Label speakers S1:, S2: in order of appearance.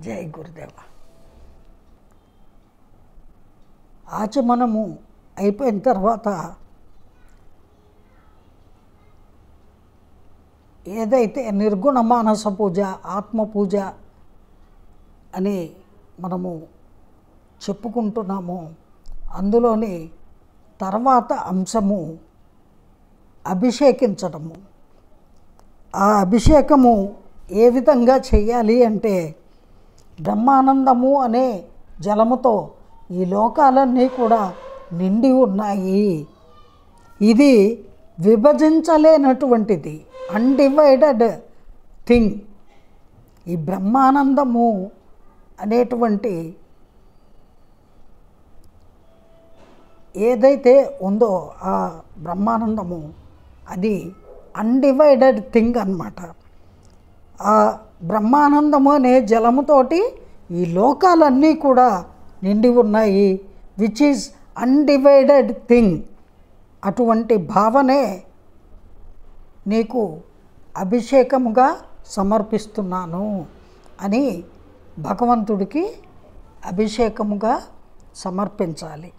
S1: జై గురుదేవ. ఆచమనము అయిపోయిన తర్వాత ఏదైతే నిర్గుణ మానస పూజ, ఆత్మ పూజ అని మనము చెప్పుకుంటున్నామో అందులోని తర్వాత అంశము అభిషేకించడము. ఆ అభిషేకము ఏ విధంగా చేయాలి అంటే, బ్రహ్మానందము అనే జలముతో ఈ లోకాలన్నీ కూడా నిండి ఉన్నాయి. ఇది విభజించలేనటువంటిది, అన్డివైడెడ్ థింగ్. ఈ బ్రహ్మానందము అనేటువంటి ఏదైతే ఉందో ఆ బ్రహ్మానందము అది అన్డివైడెడ్ థింగ్ అన్నమాట. ఆ బ్రహ్మానందము అనే జలముతోటి ఈ లోకాలన్నీ కూడా నిండి ఉన్నాయి, విచ్ ఈజ్ అన్డివైడెడ్ థింగ్. అటువంటి భావనే నీకు అభిషేకముగా సమర్పిస్తున్నాను అని భగవంతుడికి అభిషేకముగా సమర్పించాలి.